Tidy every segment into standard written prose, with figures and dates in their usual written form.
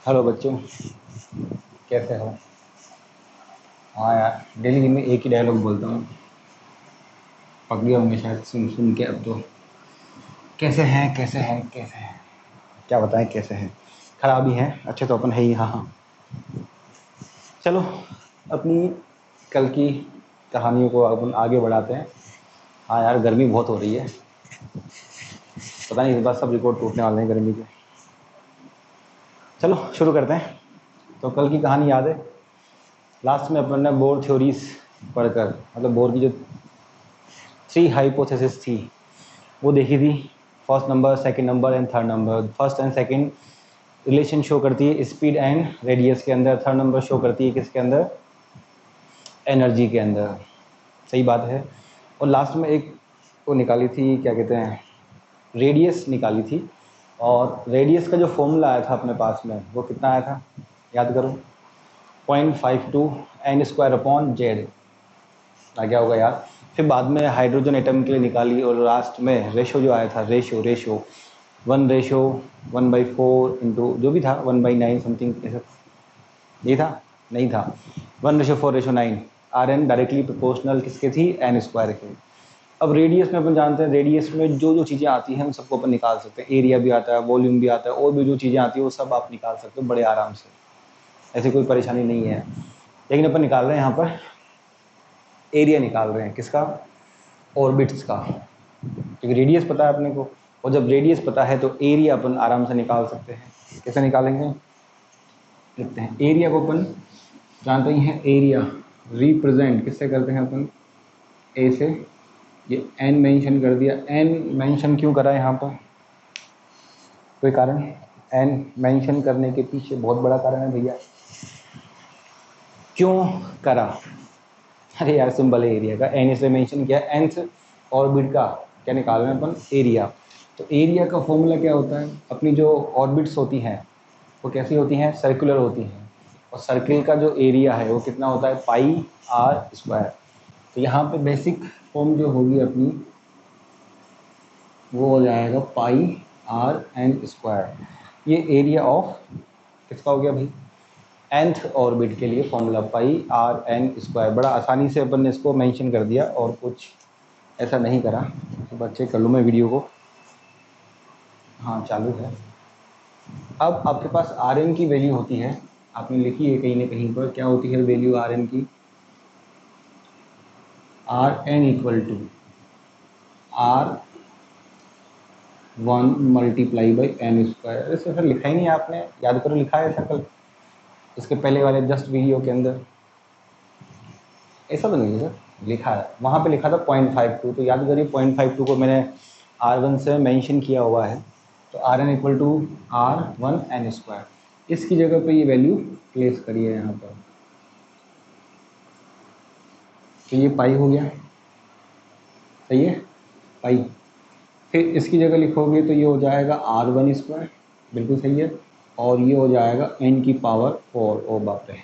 Hello बच्चों, कैसे हो? हाँ यार, डेली में एक ही डायलॉग बोलता हूँ। पक गए होंगे शायद सुन सुन के अब तो। कैसे हैं, कैसे हैं, कैसे हैं? क्या बताएं कैसे हैं? खराब ही हैं, अच्छे तो अपन है ही। हाँ हाँ, चलो अपनी कल की कहानियों को अपन आगे बढ़ाते हैं। हाँ यार, गर्मी बहुत हो रही है। पता नहीं इस बार सब रिकॉर्ड टूटने वाले हैं गर्मी के। चलो शुरू करते हैं। तो कल की कहानी याद है? लास्ट में अपन ने बोर थ्योरीज पढ़कर, मतलब बोर की जो 3 हाइपोथेसिस थी वो देखी थी। First number, second number and third number. First and second relation show करती है स्पीड एंड रेडियस के अंदर। थर्ड नंबर शो करती है किसके अंदर? एनर्जी के अंदर। सही बात है। और लास्ट में एक वो निकाली थी, क्या कहते हैं, रेडियस निकाली थी। और रेडियस का जो फॉर्मूला आया था अपने पास में, वो कितना आया था याद करो? 0.52 एन स्क्वायर अपॉन जेड आ गया होगा यार। फिर बाद में हाइड्रोजन एटम के लिए निकाली, और लास्ट में रेशो जो आया था, रेशो 1/1/4 इंटू जो भी था 1/9 समथिंग ऐसा। ये था? नहीं था। 1/4/9। आर एन डायरेक्टली प्रोपोर्शनल किसके थी? एन स्क्वायर के। अब रेडियस में अपन जानते हैं, रेडियस में जो जो चीज़ें आती हैं उन सबको अपन निकाल सकते हैं। एरिया भी आता है, वॉल्यूम भी आता है, और भी जो चीज़ें आती है वो सब आप निकाल सकते हो बड़े आराम से। ऐसी कोई परेशानी नहीं है। लेकिन अपन निकाल रहे हैं यहाँ पर एरिया निकाल रहे हैं। किसका? ऑर्बिट्स का। क्योंकि रेडियस पता है अपने को, और जब रेडियस पता है तो एरिया अपन आराम से निकाल सकते हैं। कैसे निकालेंगे? लिखते हैं एरिया को अपन जानते ही हैं। एरिया रिप्रेजेंट किससे करते हैं अपन? ए से। ये एन मेंशन कर दिया। एन मेंशन क्यों करा है यहाँ पर? कोई कारण? एन मेंशन करने के पीछे बहुत बड़ा कारण है भैया। क्यों करा? अरे यार, सिंबल है एरिया का, एन से मेंशन किया। एनथ ऑर्बिट का क्या निकाल रहे हैं अपन? एरिया। तो एरिया का फॉर्मूला क्या होता है? अपनी जो ऑर्बिट्स होती हैं वो कैसी होती हैं? सर्कुलर होती हैं। और सर्किल का जो एरिया है वो कितना होता है? पाई आर स्क्वायर। तो यहाँ पे बेसिक फॉर्म जो होगी अपनी वो हो जाएगा पाई आर एन स्क्वायर। ये एरिया ऑफ किसका हो गया भाई? nth ऑर्बिट के लिए formula pi r n square. बड़ा आसानी से अपन ने इसको मेंशन कर दिया, और कुछ ऐसा नहीं करा। तो बच्चे कर लूँ मैं वीडियो को। हाँ चालू है। अब आपके पास आर एन की वैल्यू होती है, आपने लिखी है कहीं ना कहीं पर। क्या होती है वैल्यू आर एन की? R N equal to r 1 multiply by n square. ऐसे फिर लिखा ही नहीं आपने, याद करो लिखा है शक्ल इसके पहले वाले जस्ट वीडियो के अंदर। ऐसा तो नहीं है सर, लिखा है वहाँ पे, लिखा था 0.52। तो याद करिए 0.52 को मैंने R1 से मेंशन किया हुआ है। तो r N equal to R1 n square. इसकी जगह पे ये वैल्यू प्लेस करिए यहाँ पर। तो ये पाई हो गया, सही है, पाई। फिर इसकी जगह लिखोगे तो ये हो जाएगा R1 स्क्वायर, बिल्कुल सही है। और ये हो जाएगा n की पावर 4। ओ बाप रे,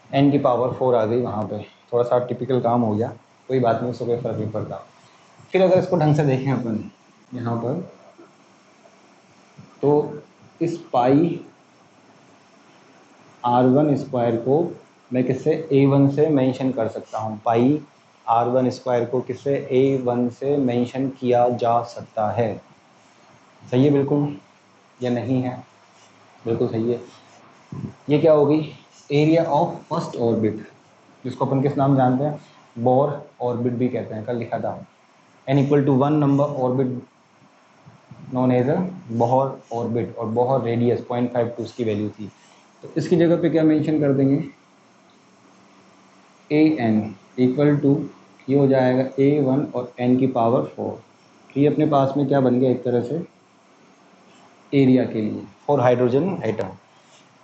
n की पावर 4 आ गई वहाँ पे। थोड़ा सा टिपिकल काम हो गया, कोई बात नहीं, उससे कोई फर्क नहीं पड़ता। फिर अगर इसको ढंग से देखें अपन यहाँ पर, तो इस पाई R1 स्क्वायर को मैं किससे? A1 से मेंशन कर सकता हूँ। पाई R1 स्क्वायर को किससे? A1 से मेंशन किया जा सकता है। सही है बिल्कुल, या नहीं है? बिल्कुल सही है। ये क्या होगी? एरिया ऑफ फर्स्ट ऑर्बिट, जिसको अपन किस नाम जानते हैं? बोर ऑर्बिट भी कहते हैं, कल लिखा था। n equal to 1 number orbit known as a Bohr orbit, और बोहर रेडियस 0.52 उसकी वैल्यू थी। तो इसकी जगह पे क्या मेंशन कर देंगे? ए एन इक्वल टू, ये हो जाएगा A1 और n की पावर 4। तो ये अपने पास में क्या बन गया? एक तरह से एरिया के लिए फॉर हाइड्रोजन एटम।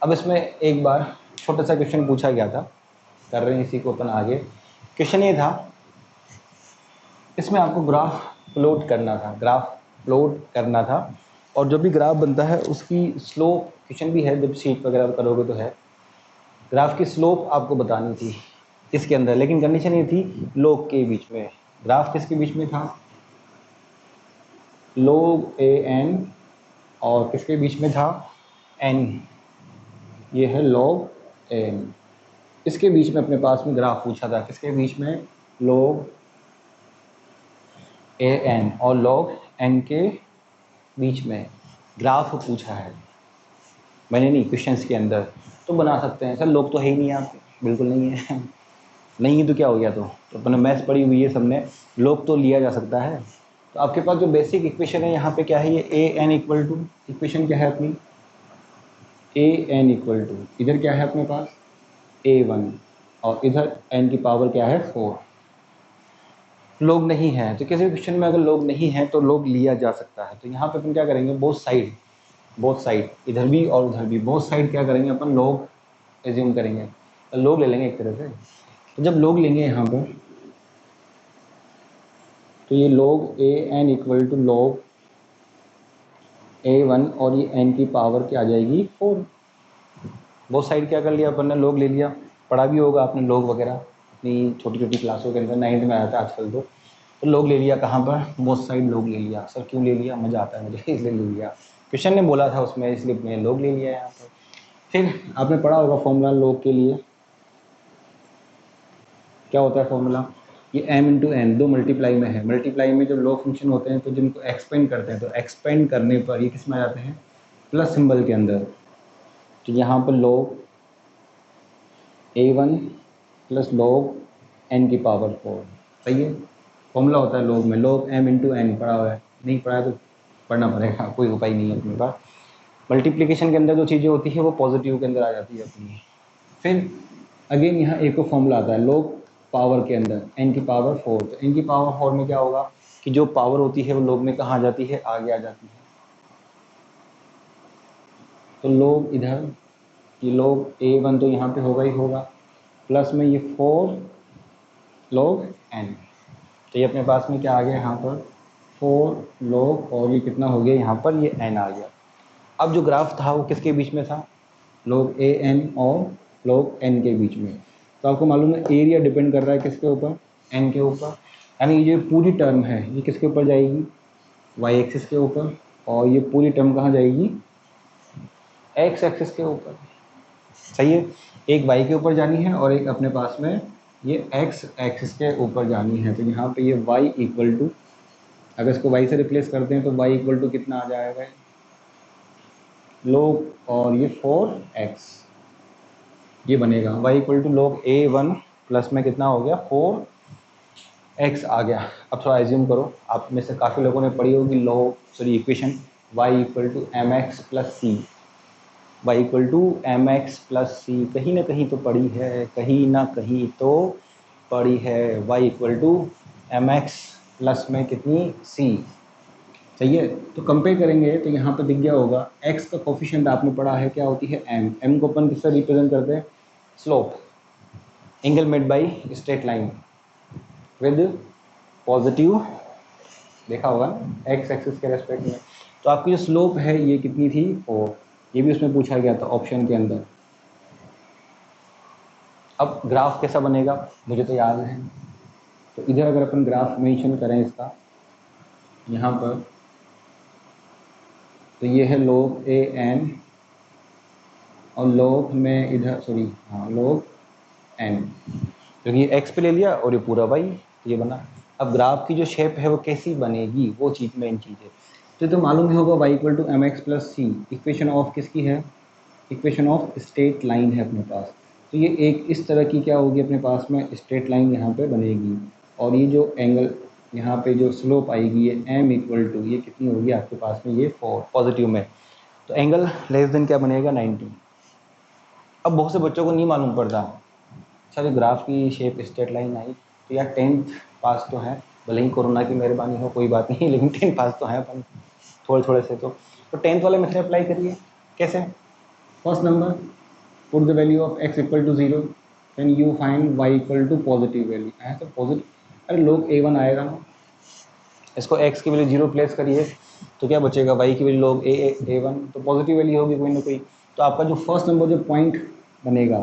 अब इसमें एक बार छोटा सा क्वेश्चन पूछा गया था, कर रहे हैं इसी को अपन आगे। क्वेश्चन ये था, इसमें आपको ग्राफ प्लॉट करना था, ग्राफ प्लॉट करना था। और जो भी ग्राफ बनता है उसकी स्लोप, क्वेश्चन भी है जब शीट वगैरह करोगे तो है, ग्राफ की स्लोप आपको बतानी थी इसके अंदर। लेकिन कंडीशन ये थी लोग के बीच में। ग्राफ किसके बीच में था? लोग ए एन, और किसके बीच में था? एन। ये है log n। इसके बीच में अपने पास में ग्राफ पूछा था, किसके बीच में, log an और log n के बीच में ग्राफ पूछा है मैंने, नहीं क्वेश्चंस के अंदर। तो बना सकते हैं। सर लोग तो है ही नहीं यहाँ पे, बिल्कुल नहीं है। नहीं है तो क्या हो गया, तो अपने मैथ्स पढ़ी हुई है सबने, लोग तो लिया जा सकता है। तो आपके पास जो बेसिक इक्वेशन है यहाँ पे क्या है, ये ए एन इक्वल टू, इक्वेशन क्या है अपनी, ए एन इक्वल टू, इधर क्या है अपने पास a1 और इधर n की पावर क्या है 4। लोग नहीं है तो किसी क्वेश्चन में अगर लोग नहीं है तो लोग लिया जा सकता है। तो यहाँ पे अपन क्या करेंगे, बोथ साइड इधर भी और उधर भी, बोथ साइड क्या करेंगे अपन, लोग एज्यूम करेंगे, तो लोग ले लेंगे एक तरह से। तो जब लोग लेंगे यहाँ पर, तो ये लोग A N equal to log a1 और ये n की पावर क्या आ जाएगी 4। बोथ साइड क्या कर लिया अपन ने, लोग ले लिया। पढ़ा भी होगा आपने लोग वगैरह अपनी छोटी छोटी क्लासों के अंदर, 9th में आया था आजकल तो लोग ले लिया कहाँ पर, बोथ साइड लोग ले लिया। सर क्यों ले लिया, मज़ा आता है मुझे इसलिए ले लिया, क्वेश्चन ने बोला था उसमें, इसलिए मैंने लोग ले लिया यहाँ पर। फिर आपने पढ़ा होगा फॉर्मूला लोग के लिए, क्या होता है फॉर्मूला, ये m इंटू एन, दो मल्टीप्लाई में है। मल्टीप्लाई में जब लोग फंक्शन होते हैं तो जिनको एक्सपेंड करते हैं, तो एक्सपेंड करने पर ये किस में आ जाते हैं, प्लस सिंबल के अंदर। तो यहाँ पर log a1 plus log n की पावर 4, सही है। फॉर्मूला होता है log में, log m इंटू एन, पढ़ा हुआ है, नहीं पढ़ा है तो पढ़ना पड़ेगा, कोई उपाय नहीं है अपने पास। मल्टीप्लिकेशन के अंदर जो चीज़ें होती है वो पॉजिटिव के अंदर आ जाती है अपनी। फिर अगेन यहाँ एक और फॉर्मूला आता है log पावर के अंदर, n की पावर 4। तो n की पावर 4 में क्या होगा कि जो पावर होती है वो log में कहाँ आ जाती है, आगे आ जाती है। तो log इधर, ये log a1 तो यहाँ पे होगा ही होगा, प्लस में ये 4 log n। तो ये अपने पास में क्या आ गया यहाँ पर 4 log, और ये कितना हो गया यहाँ पर, ये n आ गया। अब जो ग्राफ था वो किसके बीच में था, log a n और log n के बीच में। तो आपको मालूम है एरिया डिपेंड कर रहा है किसके ऊपर, n के ऊपर, यानी ये पूरी टर्म है ये किसके ऊपर जाएगी, y एक्सिस के ऊपर, और ये पूरी टर्म कहाँ जाएगी, x एक्सिस के ऊपर, सही है। एक y के ऊपर जानी है और एक अपने पास में ये x एक्सिस के ऊपर जानी है। तो यहाँ पे ये y इक्वल टू, अगर इसको y से रिप्लेस करते हैं तो y इक्वल टू कितना आ जाएगा, log, और ये 4x, ये बनेगा y equal to log a1 plus में कितना हो गया 4x आ गया। अब थोड़ा एज्यूम करो, आप में से काफ़ी लोगों ने पढ़ी होगी equation y equal to M x plus C, y equal to M x plus C, कहीं ना कहीं तो पढ़ी है, कहीं ना कहीं तो पढ़ी है। y equal to M x plus में कितनी c, सही है। तो कंपेयर करेंगे तो यहाँ पे दिख गया होगा x का कोफिशिएंट आपने पढ़ा है क्या होती है m को अपन किससे रिप्रेजेंट करते हैं, slope, angle made by straight line with positive, देखा होगा ना x एक्सिस के रेस्पेक्ट में। तो आपकी जो स्लोप है ये कितनी थी 4, ये भी उसमें पूछा गया था ऑप्शन के अंदर। अब ग्राफ कैसा बनेगा मुझे तो याद है, तो इधर अगर अपन ग्राफ मेंशन करें इसका यहाँ पर, तो ये है log a n और log में इधर log n, क्योंकि ये x पे ले लिया और ये पूरा y, ये बना। अब ग्राफ की जो शेप है वो कैसी बनेगी, वो चीज़ मेन चीज़ है। तो मालूम ही होगा y equal to M x plus c, equation of किसकी है, इक्वेशन ऑफ स्ट्रेट लाइन है अपने पास। तो ये एक इस तरह की क्या होगी अपने पास में, स्ट्रेट लाइन यहाँ पे बनेगी, और ये जो एंगल यहाँ पे जो स्लोप आएगी ये m इक्वल टू, ये कितनी होगी आपके पास में, ये 4 पॉजिटिव में। तो एंगल लेस देन क्या बनेगा 90। अब बहुत से बच्चों को नहीं मालूम पड़ता, अच्छा ग्राफ की शेप स्ट्रेट लाइन आई, तो यार 10th पास तो है, भले ही कोरोना की मेहरबानी हो कोई बात नहीं, लेकिन 10th पास तो है अपन थोड़े थोड़े से। तो 10th वाले मेथड अप्लाई करिए, कैसे, first number put the value of x equal to 0, then you find y equal to positive value है, तो पॉजिटिव, अरे log a1 आएगा ना, इसको x की वैल्यू 0 प्लेस करिए तो क्या बचेगा, y की वैल्यू log a1, तो पॉजिटिव वैल्यू होगी कोई ना कोई। तो आपका जो फर्स्ट नंबर जो पॉइंट बनेगा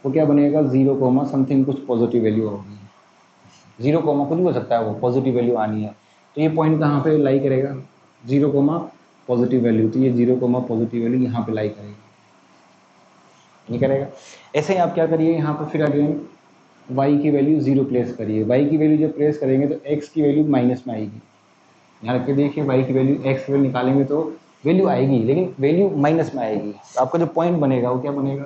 वो क्या बनेगा, 0 कोमा समथिंग कुछ पॉजिटिव वैल्यू होगी, 0 कोमा कुछ भी हो सकता है, वो पॉजिटिव वैल्यू आनी है। तो ये पॉइंट कहाँ पे लाई करेगा, 0 कोमा पॉजिटिव वैल्यू, तो ये 0 कोमा पॉजिटिव वैल्यू यहाँ पे लाई करेगा। नहीं करेगा। ऐसे ही आप क्या करिए यहाँ पर फिर अगेन y की वैल्यू 0 प्लेस करिए। y की वैल्यू जब प्लेस करेंगे तो x की वैल्यू माइनस में आएगी। यहाँ रख के देखिए y की वैल्यू x की वैल्यू निकालेंगे तो वैल्यू आएगी लेकिन वैल्यू माइनस में आएगी। तो आपका जो पॉइंट बनेगा वो क्या बनेगा,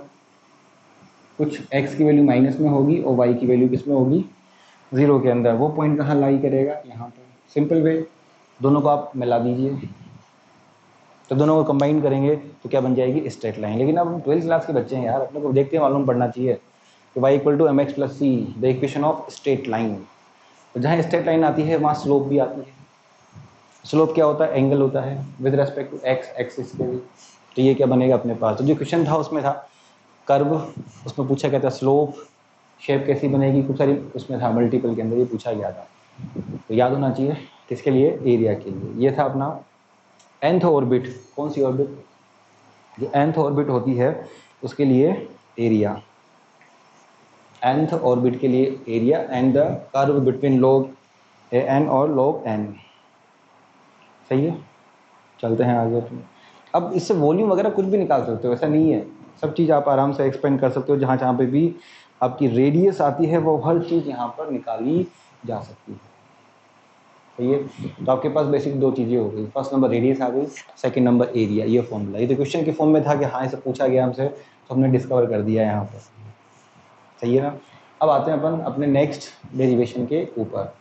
कुछ x की वैल्यू माइनस में होगी और y की वैल्यू किस में होगी, 0 के अंदर। वो पॉइंट कहाँ लाई करेगा, यहाँ पर। सिंपल वे, दोनों को आप मिला दीजिए तो दोनों को कंबाइन करेंगे तो क्या बन जाएगी, स्ट्रेट लाइन। लेकिन अब हम 12th क्लास के बच्चे हैं यार, अपने को देखते हैं मालूम पड़ना चाहिए। तो y equal to mx plus c the equation of straight line. तो जहाँ स्ट्रेट लाइन आती है वहाँ स्लोप भी आती है। स्लोप क्या होता है, एंगल होता है with respect to x axis के भी। तो ये क्या बनेगा अपने पास, तो जो क्वेश्चन था उसमें था कर्व, उसमें पूछा गया था स्लोप, शेप कैसी बनेगी, कुछ सारी उसमें था मल्टीपल के अंदर ये पूछा गया था। तो याद होना चाहिए किसके लिए, एरिया के लिए। ये था अपना nth ऑर्बिट। कौन सी ऑर्बिट, जो nth ऑर्बिट होती है उसके लिए एरिया, nth ऑर्बिट के लिए area and the curve between log n और log n। सही है, चलते हैं आगे। अब इससे वॉल्यूम वगैरह कुछ भी निकाल सकते हो, ऐसा नहीं है, सब चीज़ आप आराम से एक्सपेंड कर सकते हो। जहाँ जहाँ पे भी आपकी रेडियस आती है वो हर चीज़ यहाँ पर निकाली जा सकती है। सही है, तो आपके पास बेसिक दो चीज़ें हो गई, फर्स्ट नंबर रेडियस आ गई, सेकंड नंबर एरिया। ये फॉर्मूला, ये तो क्वेश्चन के फॉर्म में था कि हाँ इसे पूछा गया हमसे तो हमने डिस्कवर कर दिया यहाँ पर। सही है ना। अब आते हैं अपन अपने नेक्स्ट डेरिवेशन के ऊपर।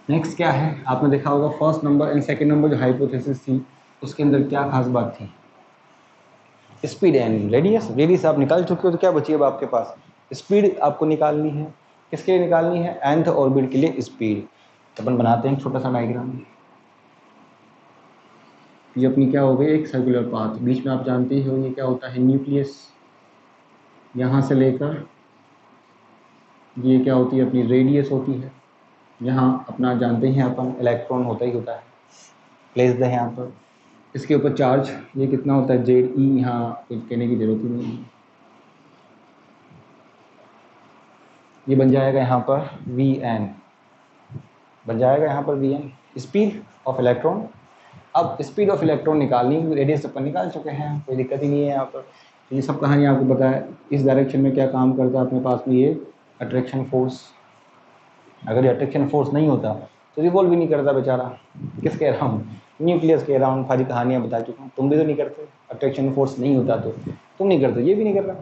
नेक्स्ट क्या है, आपने देखा होगा first number and second number जो हाइपोथेसिस थी उसके अंदर क्या खास बात थी, स्पीड एंड रेडियस। रेडियस आप निकाल चुके हो तो क्या बची अब आपके पास, स्पीड आपको निकालनी है। किसके लिए निकालनी है, nth ऑर्बिट के लिए स्पीड। तो अपन बनाते हैं छोटा सा डायग्राम। ये अपनी क्या हो गई, एक सर्कुलर पाथ, बीच में आप जानते ही हो ये क्या होता है, न्यूक्लियस। यहाँ से लेकर ये क्या होती है, अपनी रेडियस होती है। यहाँ अपना जानते हैं अपन इलेक्ट्रॉन होता ही होता है, प्लेस द है यहाँ पर। इसके ऊपर चार्ज ये कितना होता है, जेड ई, यहाँ कुछ कहने की जरूरत ही नहीं है। ये बन जाएगा यहाँ पर वी एन, बन जाएगा यहाँ पर v n, speed of electron. अब स्पीड ऑफ इलेक्ट्रॉन निकालनी, रेडियस अपन निकाल चुके हैं, कोई दिक्कत ही नहीं है यहाँ पर। तो ये सब कहानी आपको पता है। इस डायरेक्शन में क्या काम करता है अपने पास में, ये अट्रैक्शन फोर्स। अगर ये अट्रैक्शन फोर्स नहीं होता तो रिवॉल्व भी नहीं करता बेचारा। किस कह रहा हूँ, न्यूक्लियस कह रहा हूँ, सारी कहानियाँ बता चुका हूँ। तुम भी तो नहीं करते, अट्रैक्शन फोर्स नहीं होता तो तुम नहीं करते, ये भी नहीं कर रहा।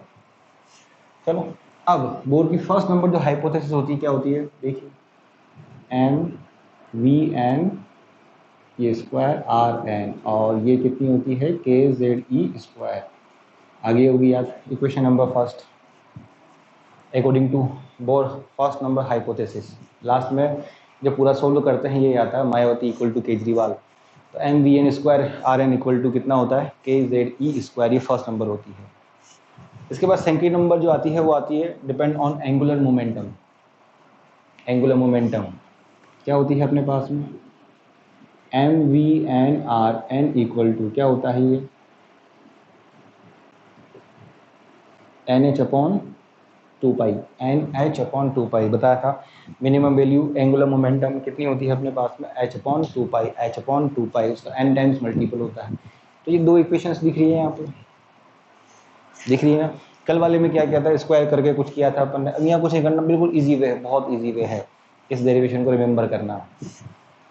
चलो, अब बोर की फर्स्ट नंबर जो हाइपोथेसिस होती है क्या होती है, देखिए एम वी एन ये स्क्वायर आर एन, और ये कितनी होती है, के जेड ई स्क्वायर। आगे होगी याद, equation number first according to Bohr first number hypothesis. Last में जब पूरा सोल्व करते हैं ये आता है मायावती इक्वल टू केजरीवाल। तो M we N square R N equal to कितना होता है, के जेड ई स्क्वायर, ये फर्स्ट नंबर होती है। इसके बाद सेकेंड नंबर जो आती है वो आती है depend on angular momentum. Angular momentum क्या होती है अपने पास में, m we n r N equal to क्या होता है, ये n h upon 2 pi, n h upon 2 pi बताया था। मिनिमम वैल्यू एंगुलर मोमेंटम कितनी होती है अपने पास में, एच अपॉन 2 पाई, एच अपॉन 2 पाई, उसका एन टाइम्स मल्टीपल होता है। तो ये दो इक्वेशंस दिख रही है यहाँ पे, दिख रही है ना। कल वाले में क्या किया था, स्क्वायर करके कुछ किया था अपन ने। अब यहाँ कुछ नहीं करना, बिल्कुल ईजी वे है, बहुत ईजी वे है इस डेरिवेशन को रिमेंबर करना।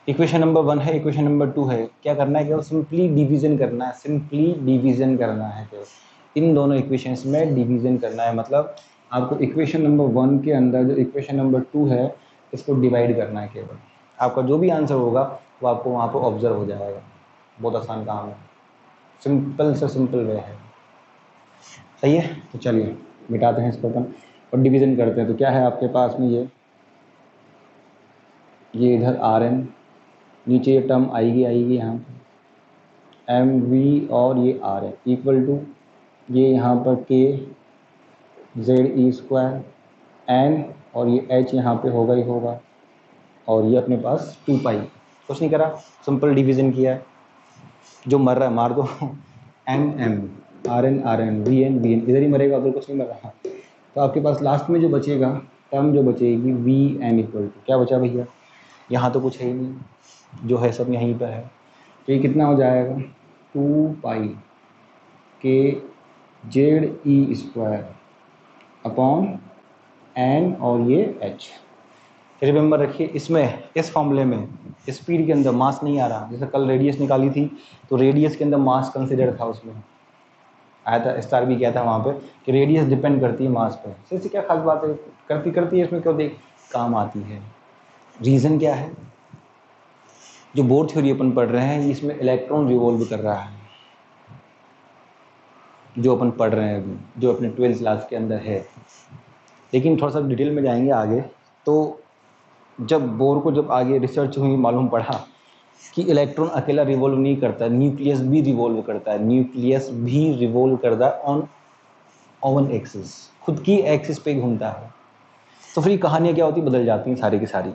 इक्वेशन नंबर 1 है, इक्वेशन नंबर 2 है, क्या करना है, केवल सिंपली डिवीजन करना है, सिंपली डिवीजन करना है केवल। इन दोनों इक्वेशंस में डिवीजन करना है, मतलब आपको इक्वेशन नंबर 1 के अंदर जो इक्वेशन नंबर 2 है इसको डिवाइड करना है केवल। आपका जो भी आंसर होगा वो आपको वहाँ पर ऑब्जर्व हो जाएगा। बहुत आसान काम है, सिंपल से सिंपल वे है। सही है, तो चलिए मिटाते हैं इसको अपन और डिवीजन करते हैं। तो क्या है आपके पास में, ये इधर आर एन, नीचे ये टर्म आएगी यहाँ एम वी और ये आर एन इक्वल टू ये यहाँ पर के जेड ई स्क्वायर एन और ये एच यहाँ पे होगा ही होगा, और ये अपने पास 2 पाई। कुछ नहीं करा, सिंपल डिवीजन किया है। जो मर रहा है मार दो, m m r n v n इधर ही मरेगा, अगर कुछ नहीं मर रहा। तो आपके पास लास्ट में जो बचेगा टर्म, जो बचेगी वी एन इक्वल टू क्या बचा भैया, यहाँ तो कुछ है ही नहीं, जो है सब यहीं पर है। तो ये कितना हो जाएगा 2 पाई के जेड ई स्क्वायर अपॉन एन और ये एच। रिमेंबर रखिए इसमें इस फॉर्मूले में स्पीड के अंदर मास नहीं आ रहा। जैसे कल रेडियस निकाली थी तो रेडियस के अंदर मास कंसिडर था, उसमें आया था, स्टार भी किया था वहाँ पे कि रेडियस डिपेंड करती है मास पे। इससे क्या खास बात है, करती है इसमें क्यों देख काम आती है। रीज़न क्या है, जो बोर थ्योरी अपन पढ़ रहे हैं इसमें इलेक्ट्रॉन रिवॉल्व कर रहा है, जो अपन पढ़ रहे हैं अभी, जो अपने 12th क्लास के अंदर है। लेकिन थोड़ा सा डिटेल में जाएंगे आगे तो जब बोर को जब आगे रिसर्च हुई मालूम पड़ा कि इलेक्ट्रॉन अकेला रिवॉल्व नहीं करता, न्यूक्लियस भी रिवॉल्व करता है, न्यूक्लियस भी रिवॉल्व करता है ऑन ओवन एक्सिस, खुद की एक्सिस पे घूमता है। तो फिर कहानियाँ क्या होती बदल जाती हैं सारी की सारी,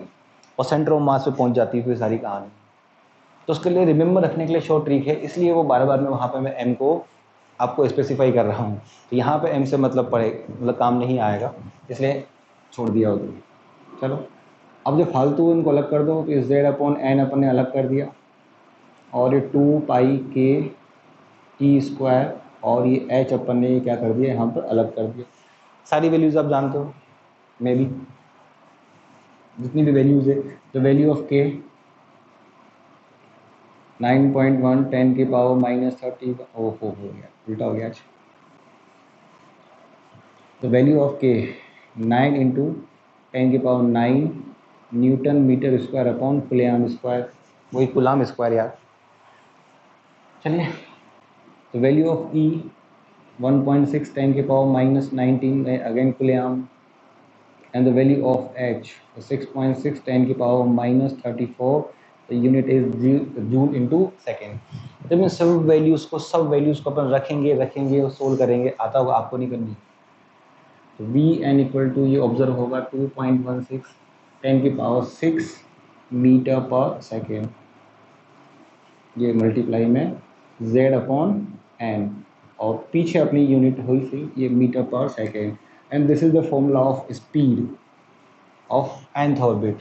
और सेंटर ऑफ मास पे पहुंच जाती है फिर सारी कहानी। तो उसके लिए रिमेंबर रखने के लिए शॉर्ट ट्रिक है, इसलिए वो बार बार मैं वहाँ पे मैं एम को आपको स्पेसिफाई कर रहा हूँ। तो यहाँ पे एम से मतलब काम नहीं आएगा, इसलिए छोड़ दिया उधर। चलो अब जो फालतू इनको अलग कर दो, तो इस जेड अपॉन एन अपन ने अलग कर दिया, और ये 2 पाई के टी स्क्वायर और ये एच अपन ने क्या कर दिया यहाँ पर अलग कर दिया। सारी वैल्यूज आप जानते हो, मे बी जितनी भी वैल्यूज है। द वैल्यू ऑफ के 9.1 10 की पावर -30, हो गया उल्टा हो गया। द वैल्यू ऑफ के 9 इंटू 10 की power 9 newton metre square upon coulomb square, वही कुलाम स्क्वायर यार। चलिए द वैल्यू ऑफ ई 1.6 10 की power -19 again कुलाम, and the value of h 6.6 10 की power -34, the unit is joule into second। जब इन सब वैल्यूज़ को अपन रखेंगे और सोल्व करेंगे, आता होगा आपको नहीं करनी। तो वी एन इक्वल टू ये ऑब्जर्व होगा 2.16 10 की पावर 6 मीटर पर सेकेंड, ये मल्टीप्लाई में z अपॉन एन, और पीछे अपनी यूनिट हुई थी ये मीटर पर second. And this is the formula of speed of nth orbit.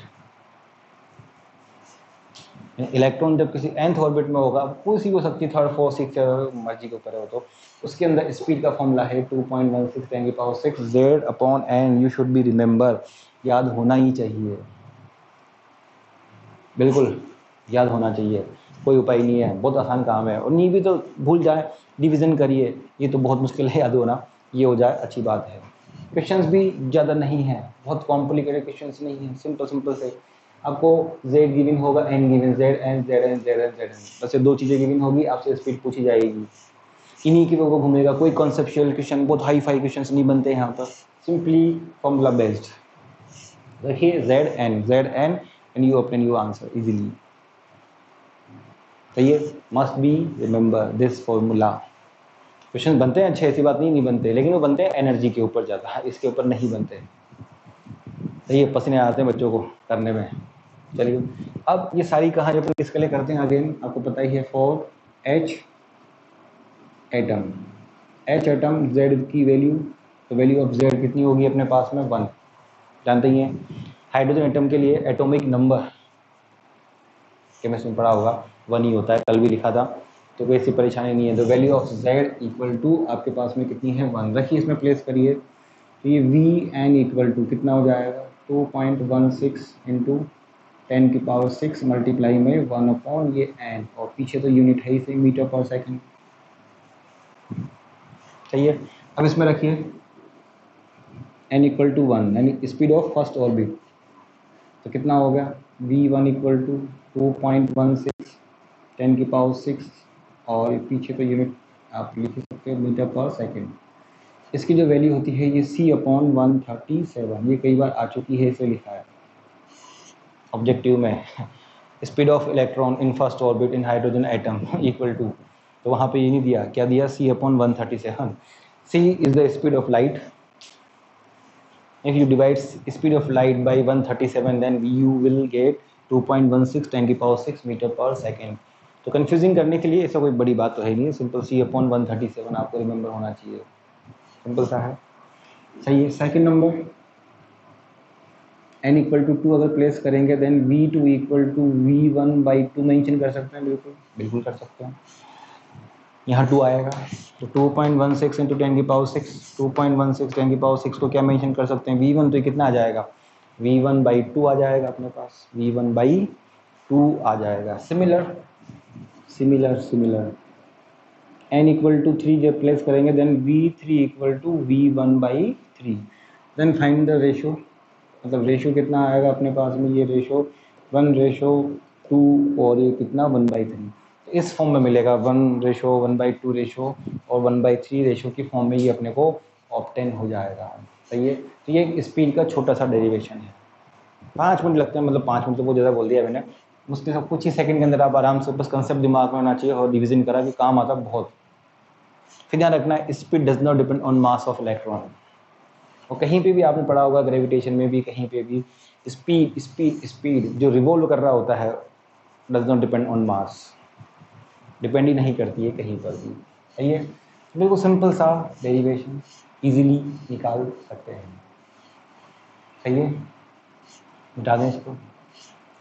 Electron जब किसी nth ऑर्बिट में होगा, कोई सी हो सकती है, 3rd 4th 6th मर्जी के ऊपर हो, तो उसके अंदर स्पीड का फॉर्मूला है 2.16 10 की power 6 z upon n। You should be remember, याद होना ही चाहिए, बिल्कुल याद होना चाहिए, कोई उपाय नहीं है, बहुत आसान काम है। और नहीं भी तो भूल जाए, डिवीज़न करिए, ये तो बहुत मुश्किल है याद होना, ये हो जाए अच्छी बात है। क्वेश्चंस भी ज़्यादा नहीं है, बहुत कॉम्प्लिकेटेड क्वेश्चंस नहीं है, सिंपल से आपको z गिवन होगा, n गिवन, z बस ये दो चीज़ें गिवन होगी, आपसे स्पीड पूछी जाएगी, इन्हीं के ऊपर घूमेगा। कोई कॉन्सेप्चुअल क्वेश्चन, बहुत हाई फाई क्वेश्चन नहीं बनते यहाँ पर, सिंपली फॉर्मूला बेस्ड। देखिए z n and you obtain your answer easily. तो ये must be remember this formula. Question बनते हैं अच्छे, ऐसी बात नहीं बनते, लेकिन वो बनते हैं एनर्जी के ऊपर ज़्यादा, इसके ऊपर नहीं बनते। तो ये पसीने आते हैं बच्चों को करने में। चलिए अब ये सारी कहानी अपन किसके लिए करते हैं, अगेन आपको पता ही है, for H atom. H atom Z की वैल्यू, तो वैल्यू ऑफ जेड कितनी होगी अपने पास में 1, जानते ही हैं। हाइड्रोजन एटम के लिए एटॉमिक नंबर केमिस्ट्री में पढ़ा होगा 1 ही होता है, कल भी लिखा था, तो कोई ऐसी परेशानी नहीं है। तो value of z equal to आपके पास में कितनी है 1, रखिए इसमें प्लेस करिए। तो ये वी एन इक्वल टू कितना हो जाएगा 2.16 इंटू 10 की पावर 6 मल्टीप्लाई में 1 अपॉन ये एन, और पीछे तो यूनिट है ही सही, मीटर पर सेकेंड। सही है, अब इसमें रखिए एन इक्वल टू 1 यानी स्पीड ऑफ फर्स्ट ऑर्बिट, तो कितना हो गया v1 इक्वल टू 2.16 10 की पावर 6, और पीछे तो यूनिट आप लिख सकते हो मीटर पर सेकेंड। इसकी जो वैल्यू होती है ये c अपॉन 137, ये कई बार आ चुकी है, इसे लिखा है ऑब्जेक्टिव में। Speed of electron in first orbit in hydrogen atom equal to, तो वहाँ पे ये नहीं दिया, क्या दिया c upon 137। c is the speed of light. If you divide speed of light by 137, then you will get 2.16 10 की पावर 6 मीटर पर सेकेंड। तो कंफ्यूजिंग करने के लिए ऐसा कोई बड़ी बात तो है नहीं, सिंपल c अपॉन 137 आपको रिमेंबर होना चाहिए, सिंपल सा है। सही है। Second number n equal to 2 अगर प्लेस करेंगे then v2 equal to v1/2 mention कर सकते हैं, बिल्कुल बिल्कुल कर सकते हैं। यहाँ 2 आएगा तो 2.16 इंटू 10⁶, 2.16 10⁶ को क्या मेंशन कर सकते हैं, v1 तो कितना आ जाएगा, v1/2 आ जाएगा अपने पास, v1/2 आ जाएगा। Similar similar similar n equal to 3 जब प्लेस करेंगे then v3 equal to v1/3। Then find the ratio, मतलब रेशो कितना आएगा अपने पास में, ये रेशो 1:2 और ये कितना 1/3। इस फॉर्म में मिलेगा 1:1/2 रेशो और 1/3 रेशो की फॉर्म में ये अपने को ऑब्टेन हो जाएगा। सही है। तो ये स्पीड का छोटा सा डेरिवेशन है। 5 मिनट लगते हैं, मतलब 5 मिनट तो बहुत ज़्यादा बोल दिया मैंने, मुश्किल से कुछ ही सेकंड के अंदर आप आराम से बस कंसेप्ट दिमाग में होना चाहिए और रिवीजन करा कि काम आता बहुत। फिर ध्यान रखना है speed does not depend on mass of electron. और कहीं पे भी आपने पढ़ा होगा ग्रेविटेशन में भी, कहीं पे भी स्पीड स्पीड स्पीड जो रिवॉल्व कर रहा होता है does not depend on mass, depend ही नहीं करती है कहीं पर भी। सही है। बिल्कुल सिंपल सा डेरिवेशन, इजीली निकाल सकते हैं। सही है। मिटा दें इसको।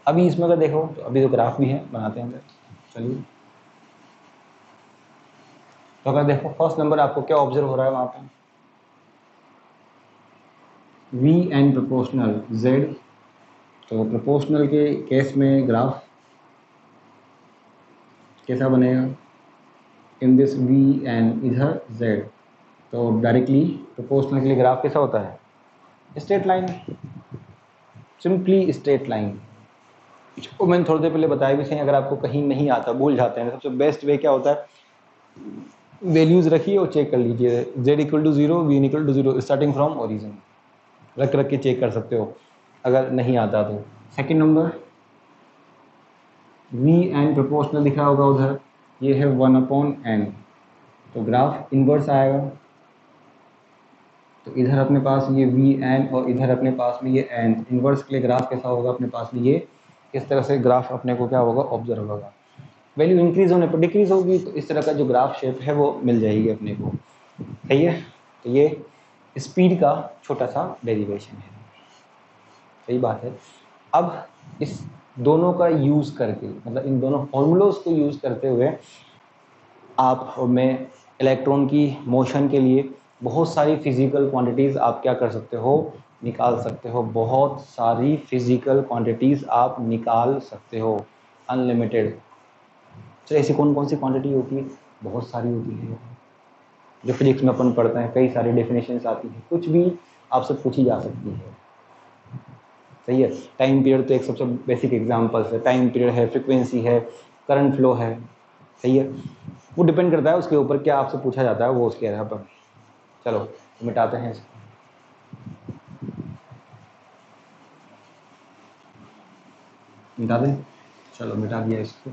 अभी इसमें अगर देखो तो अभी तो ग्राफ भी है, बनाते हैं। चलिए, तो अगर देखो फर्स्ट नंबर आपको क्या ऑब्जर्व हो रहा है वहाँ पे, v एन प्रोपोर्शनल z। तो प्रोपोर्शनल के केस में ग्राफ कैसा बनेगा, इन दिस v एन इधर z। तो डायरेक्टली प्रोपोर्शनल के लिए ग्राफ कैसा होता है, straight line, simply straight line. इसको मैंने थोड़ी देर पहले बताया भी सही, अगर आपको कहीं नहीं आता, भूल जाते हैं, सबसे बेस्ट वे क्या होता है, वैल्यूज रखिए और चेक कर लीजिए, z equal to 0, v equal to 0 starting from origin, रख के चेक कर सकते हो अगर नहीं आता तो। Second number v n proportional दिख रहा होगा उधर, ये है 1/n, तो ग्राफ इन्वर्स आएगा। तो इधर अपने पास ये v एन और इधर अपने पास में ये n, इन्वर्स के लिए ग्राफ कैसा होगा अपने पास में, ये इस तरह से ग्राफ अपने को क्या होगा, ऑब्जर्व होगा। वैल्यू इंक्रीज होने पर डिक्रीज होगी, तो इस तरह का जो ग्राफ शेप है वो मिल जाएगी अपने को। सही है। तो ये स्पीड का छोटा सा डेरिवेशन है। सही बात है। अब इस दोनों का यूज़ करके, मतलब इन दोनों फॉर्मूलोज को यूज़ करते हुए आप और मैं इलेक्ट्रॉन की मोशन के लिए बहुत सारी फिजिकल क्वांटिटीज़ आप क्या कर सकते हो, निकाल सकते हो। बहुत सारी फिजिकल क्वांटिटीज़ आप निकाल सकते हो, अनलिमिटेड। तो ऐसी कौन कौन सी क्वांटिटी होती है, बहुत सारी होती है, जो फिजिक्स में अपन पढ़ते हैं, कई सारी डेफिनेशंस आती हैं, कुछ भी आपसे पूछी जा सकती है। सही है। टाइम पीरियड तो एक सबसे बेसिक एग्जांपल्स है, टाइम पीरियड है, फ्रीक्वेंसी है, करंट फ्लो है। सही है। वो डिपेंड करता है उसके ऊपर क्या आपसे पूछा जाता है, वो उसके आधार पर। चलो तो मिटाते हैं इसको। मिटा दें, चलो मिटा दिया इसको।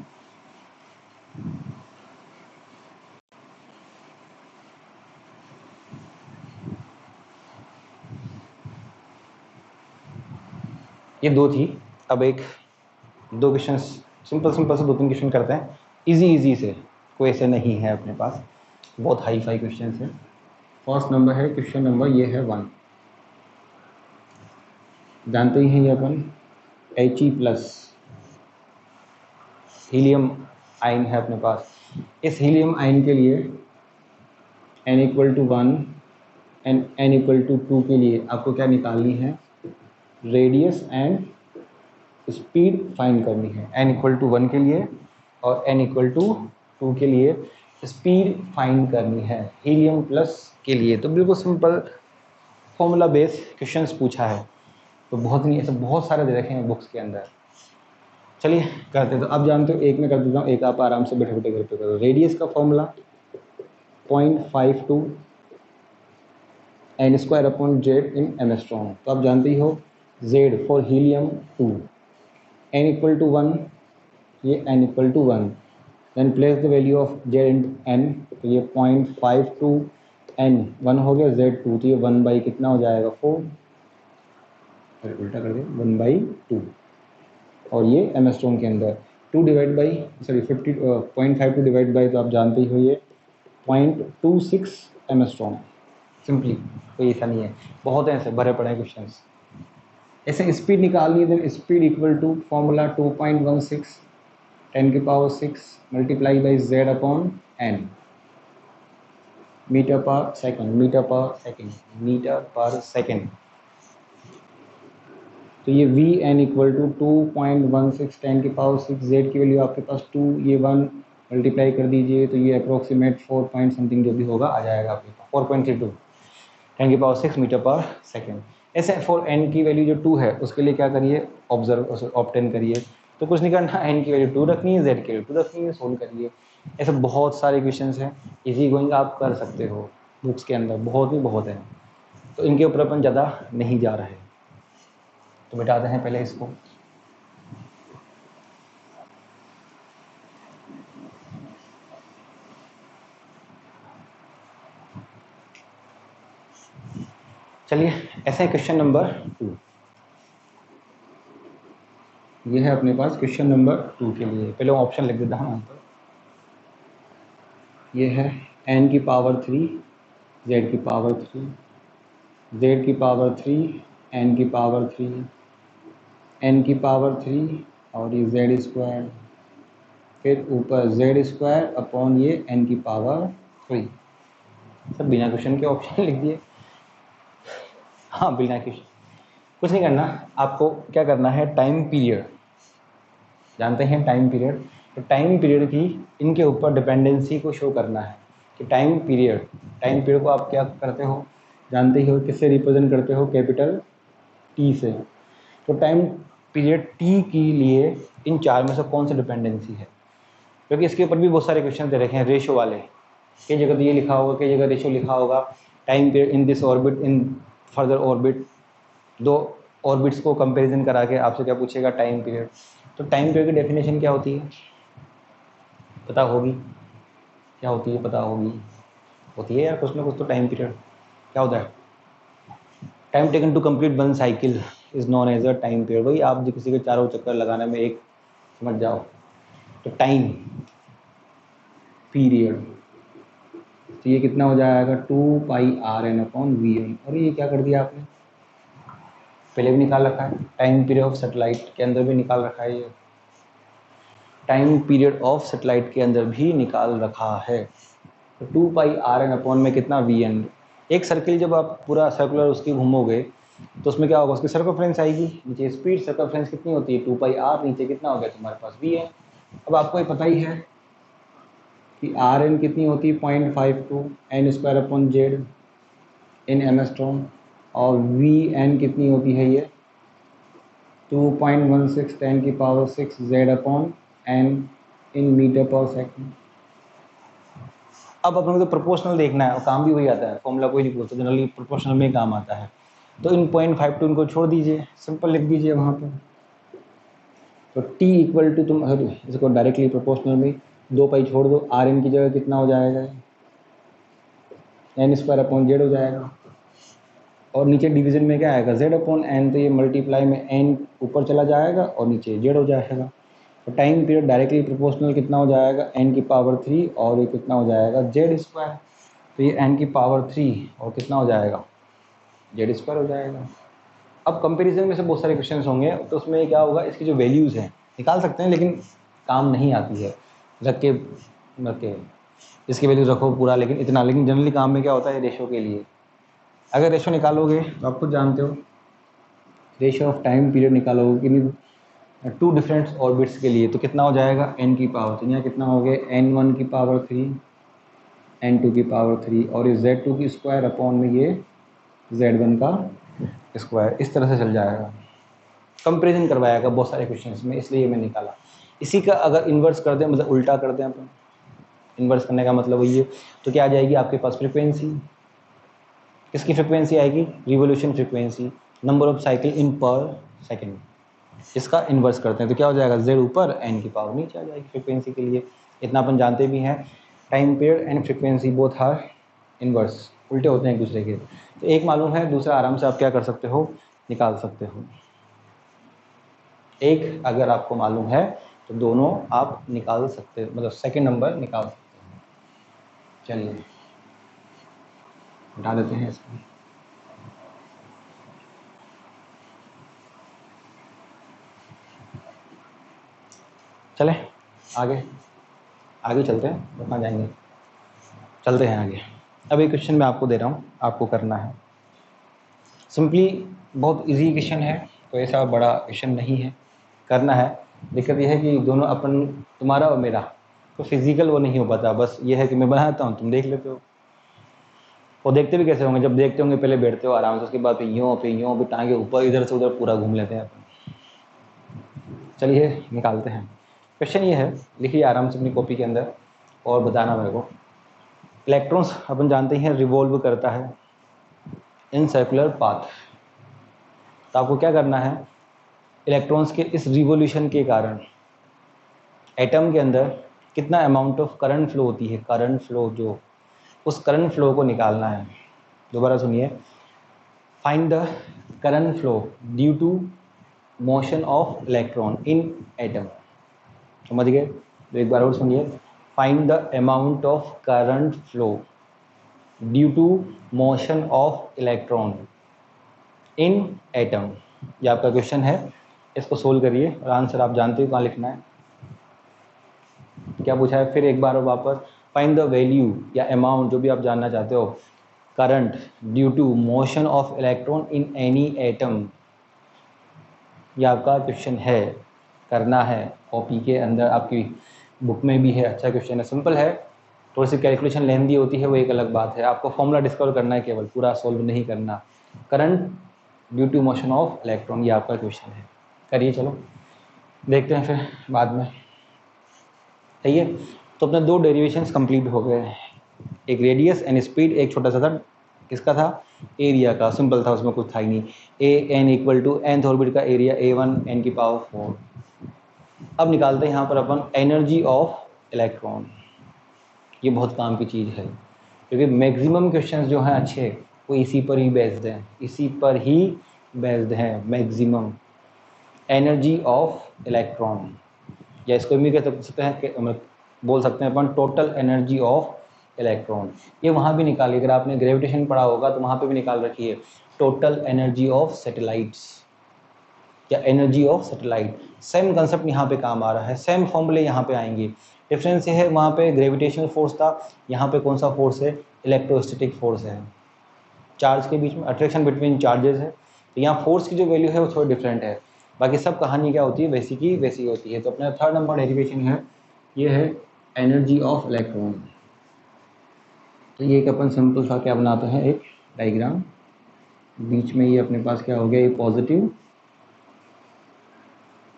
ये 2 थी, अब एक 2 क्वेश्चन सिंपल सिंपल से 2-3 क्वेश्चन करते हैं, इजी से, कोई ऐसे नहीं है अपने पास, बहुत हाई फाई क्वेश्चन है। फर्स्ट नंबर है क्वेश्चन नंबर, ये है 1। जानते ही हैं ये अपन He+ हीलियम आयन है अपने पास। इस हीलियम आयन के लिए n equal to 1 and n equal to 2 के लिए आपको क्या निकालनी है, रेडियस एंड स्पीड फाइंड करनी है। n इक्वल टू 1 के लिए और n इक्वल टू 2 के लिए स्पीड फाइंड करनी है हीलियम प्लस के लिए। तो बिल्कुल सिंपल फॉर्मूला बेस क्वेश्चंस पूछा है, तो बहुत नहीं, ऐसे बहुत सारे दे रखे हैं बुक्स के अंदर। चलिए करते, तो अब जानते हो, एक में कर देता हूँ, एक आप आराम से बैठे बैठे घर पे करो। रेडियस का फॉर्मूला 0.52 n² इन एमस्ट्रॉन। तो आप जानते ही हो Z for helium 2, n equal to 1, ये n equal to 1, then place the value of Z in n, तो ये 0.52 n 1 हो गया, Z2, तो ये 1 कितना हो जाएगा 4, फिर उल्टा कर दे 1/2, और ये एमस्ट्रॉन के अंदर 2 डिवाइड बाई 0.52 डिवाइड बाई, तो आप जानते ही हो ये 0.26 एमस्ट्रॉन। सिंपली, कोई ऐसा नहीं है, बहुत हैं ऐसे भरे पड़े हैं क्वेश्चंस। ऐसे स्पीड निकालनी है, then speed equal to formula 2.16 10 की power 6 multiply by z upon n metre per second, metre per second, metre per second. तो ये वी एन इक्वल टू 2.16 10 की पावर 6 जेड की वैल्यू आपके पास 2, ये 1 मल्टीप्लाई कर दीजिए तो ये अप्रोक्सीमेट 4 पॉइंट समथिंग जो भी होगा आ जाएगा आपके पास 4.32 10 की पावर 6 मीटर पर सेकेंड। ऐसे फॉर एन की वैल्यू जो 2 है उसके लिए क्या करिए, ऑब्जर्व ऑप्टेन करिए। तो कुछ नहीं करना, एन की वैल्यू 2 रखनी है, जेड की वैल्यू 2 रखनी है, सोल्व करिए। ऐसे बहुत सारे क्वेश्चन हैं, इजी गोइंग आप कर सकते हो, बुक्स के अंदर बहुत ही बहुत है। तो इनके ऊपर अपन ज़्यादा नहीं जा रहे, तो मिटाते हैं पहले इसको। चलिए ऐसे क्वेश्चन नंबर 2, ये है अपने पास क्वेश्चन नंबर 2 के लिए। पहले ऑप्शन लिख देता हूँ यहाँ पर। ये है n की पावर 3 z की पावर 3 z की पावर 3 n की पावर 3 n की पावर 3 और ये z स्क्वायर, फिर ऊपर z स्क्वायर अपॉन ये n की पावर 3। सब बिना क्वेश्चन के ऑप्शन लिख दिए। हाँ बिना क्वेश्चन, कुछ नहीं करना आपको। क्या करना है, टाइम पीरियड जानते हैं, टाइम पीरियड। तो टाइम पीरियड की इनके ऊपर डिपेंडेंसी को शो करना है कि टाइम पीरियड को आप क्या करते हो, जानते ही हो, किससे रिप्रेजेंट करते हो, कैपिटल टी से। तो टाइम पीरियड टी के लिए इन चार में से कौन सा डिपेंडेंसी है, क्योंकि इसके ऊपर भी बहुत सारे क्वेश्चन दे रखे हैं रेशो वाले। कई जगह तो ये लिखा होगा, कई जगह रेशो लिखा होगा, time period in this orbit in further orbit. दो ऑर्बिट्स को कंपैरिजन करा के आपसे क्या पूछेगा, टाइम पीरियड। तो टाइम पीरियड की डेफिनेशन क्या होती है, पता होगी, क्या होती है, पता होगी, होती है यार कुछ ना कुछ तो। टाइम पीरियड क्या होता है, time taken to complete one cycle is known as a time period. वही आप जो किसी के चारों चक्कर लगाने में एक समझ जाओ, तो टाइम पीरियड। तो ये कितना हो जाएगा, 2πr/n अपॉन वी एन। और ये क्या कर दिया आपने, पहले भी निकाल रखा है, टाइम पीरियड ऑफ सेटेलाइट के अंदर भी निकाल रखा है, ये टाइम पीरियड ऑफ सेटेलाइट के अंदर भी निकाल रखा है। तो 2πr/n अपॉन में कितना वी एन। एक सर्किल जब आप पूरा सर्कुलर उसकी घूमोगे तो उसमें क्या होगा, उसकी सर्कमफ्रेंस आएगी, नीचे स्पीड सर्कमफ्रेंस कितनी होती है 2πr, नीचे कितना हो गया तुम्हारे पास वी एन। अब आपको ये पता ही है कि आर एन कितनी होती है 0.52 एन स्क्वायर अपॉन जेड इन एमस्ट्रॉन, और वी एन कितनी होती है ये 2.16 10 की power 6 Z upon N in metre पर सेकेंड। अब अपन को तो प्रोपोर्शनल देखना है और काम भी वही आता है, फॉर्मूला कोई नहीं पूछता, जनरली प्रोपोर्शनल में काम आता है। तो इन 0.52 इनको छोड़ दीजिए, सिंपल लिख दीजिए वहाँ पर। तो t इक्वल टू, तुम इसको डायरेक्टली प्रोपोर्शनल में 2 पाई छोड़ दो, आर एन की जगह कितना हो जाएगा, एन स्क्वायर अपॉन जेड हो जाएगा। और नीचे डिवीजन में क्या आएगा, जेड अपॉन एन, तो ये मल्टीप्लाई में एन ऊपर चला जाएगा और नीचे जेड हो जाएगा। तो टाइम पीरियड डायरेक्टली प्रोपोर्शनल कितना हो जाएगा, एन की पावर 3 और ये कितना हो जाएगा, जेड स्क्वायर। तो ये एन की पावर 3 और कितना हो जाएगा, जेड स्क्वायर हो जाएगा। अब कंपैरिजन में से बहुत सारे क्वेश्चन होंगे, तो उसमें क्या होगा, इसकी जो वैल्यूज़ हैं निकाल सकते हैं, लेकिन काम नहीं आती है रख के इसकी वैल्यू रखो पूरा, लेकिन इतना, लेकिन जनरली काम में क्या होता है, रेशो के लिए। अगर रेशो निकालोगे तो आप खुद जानते हो, रेशो ऑफ टाइम पीरियड निकालोगे कि टू डिफरेंट ऑर्बिट्स के लिए, तो कितना हो जाएगा, एन की पावर, तो यहाँ कितना हो गया, n1 की पावर 3 n2 की पावर 3 और ये z2 की स्क्वायर अपॉन में ये z1 का स्क्वायर। इस तरह से चल जाएगा, कंपेरिजन करवाएगा बहुत सारे क्वेश्चंस में, इसलिए मैं निकाला। इसी का अगर इन्वर्स कर दें, मतलब उल्टा कर दें अपन, इन्वर्स करने का मतलब वही है, तो क्या आ जाएगी आपके पास फ्रीक्वेंसी, किसकी फ्रीक्वेंसी आएगी, revolution frequency, number of cycle in पर सेकेंड। इसका इन्वर्स करते हैं तो क्या हो जाएगा, z ऊपर एन की पावर नीचे आ जाएगी फ्रीक्वेंसी के लिए। इतना अपन जानते भी हैं, time period and frequency both are inverse, उल्टे होते हैं एक दूसरे के। तो एक मालूम है, दूसरा आराम से आप क्या कर सकते हो, निकाल सकते हो। एक अगर आपको मालूम है तो दोनों आप निकाल सकते हो, मतलब सेकंड नंबर निकाल सकते हो। चलिए हटा देते हैं इसको। चलें आगे, आगे चलते हैं, कहाँ जाएंगे, चलते हैं आगे। अब एक क्वेश्चन मैं आपको दे रहा हूँ, आपको करना है सिंपली, बहुत इजी क्वेश्चन है, कोई ऐसा बड़ा क्वेश्चन नहीं है, करना है। दिक्कत यह है कि दोनों अपन, तुम्हारा और मेरा, तो फिजिकल वो नहीं हो पाता, बस ये है कि मैं बनाता हूँ, तुम देख लेते हो। वो देखते भी कैसे होंगे, जब देखते होंगे पहले बैठते हो आराम से, उसके बाद फिर यूँ फिर टांगे ऊपर, इधर से उधर पूरा घूम लेते हैं अपन। चलिए निकालते हैं। क्वेश्चन ये है, लिखिए आराम से अपनी कॉपी के अंदर और बताना मेरे को। इलेक्ट्रॉन्स अपन जानते हैं रिवॉल्व करता है इन सर्कुलर पाथ, तो आपको क्या करना है, इलेक्ट्रॉन्स के इस रिवोल्यूशन के कारण एटम के अंदर कितना अमाउंट ऑफ करंट फ्लो होती है, करंट फ्लो, जो उस करंट फ्लो को निकालना है। दोबारा सुनिए, find the current flow due to motion of electron in atom. समझ गए? तो एक बार और सुनिए, find the amount of current flow due to motion of electron in atom. ये आपका क्वेश्चन है, इसको सोल्व करिए और आंसर आप जानते हो कहाँ लिखना है। क्या पूछा है फिर एक बार वापस, फाइंड द वैल्यू या अमाउंट, जो भी आप जानना चाहते हो, current due to motion of electron in any atom. ये आपका क्वेश्चन है, करना है, कॉपी के अंदर आपकी बुक में भी है। अच्छा क्वेश्चन है, सिंपल है, थोड़ी सी कैलकुलेशन लेंदी होती है, वो एक अलग बात है, आपको फॉर्मूला डिस्कवर करना है, केवल पूरा सोल्व नहीं करना। Current due to motion of electron, ये आपका क्वेश्चन है, करिए। चलो देखते हैं फिर बाद में। सही है, तो अपने दो डेरिवेशंस कंप्लीट हो गए हैं, एक रेडियस एंड स्पीड, एक छोटा सा था, किसका था, एरिया का, सिंपल था, उसमें कुछ था ही नहीं। A N equal to nth orbit का एरिया A1 n की पावर 4। अब निकालते हैं यहाँ पर अपन एनर्जी ऑफ इलेक्ट्रॉन। ये बहुत काम की चीज़ है, क्योंकि मैक्सिमम क्वेश्चंस जो हैं अच्छे, वो इसी पर ही बेस्ड हैं, इसी पर ही बेस्ड हैं मैक्सिमम। एनर्जी ऑफ इलेक्ट्रॉन, या इसको भी कह सकते हैं कि बोल सकते हैं अपन टोटल एनर्जी ऑफ इलेक्ट्रॉन। ये वहाँ भी निकालिए, अगर आपने ग्रेविटेशन पढ़ा होगा तो वहाँ पे भी निकाल रखी है, टोटल एनर्जी ऑफ सैटेलाइट्स या energy of satellite. Same concept यहाँ पे काम आ रहा है, सेम फॉर्मूले यहाँ पे आएंगे। डिफरेंस ये है, वहाँ पे ग्रेविटेशनल फोर्स था, यहाँ पे कौन सा फोर्स है, इलेक्ट्रोस्टैटिक फोर्स है, चार्ज के बीच में अट्रैक्शन बिटवीन चार्जेस है। तो यहाँ फोर्स की जो वैल्यू है वो थोड़ी डिफरेंट है, बाकी सब कहानी क्या होती है, वैसी की वैसी होती है। तो अपना थर्ड नंबर डेरिवेशन है, ये है एनर्जी ऑफ इलेक्ट्रॉन। तो ये एक अपन सिंपल सा क्या बनाते हैं, एक डायग्राम, बीच में ये अपने पास क्या हो गया, ये पॉजिटिव,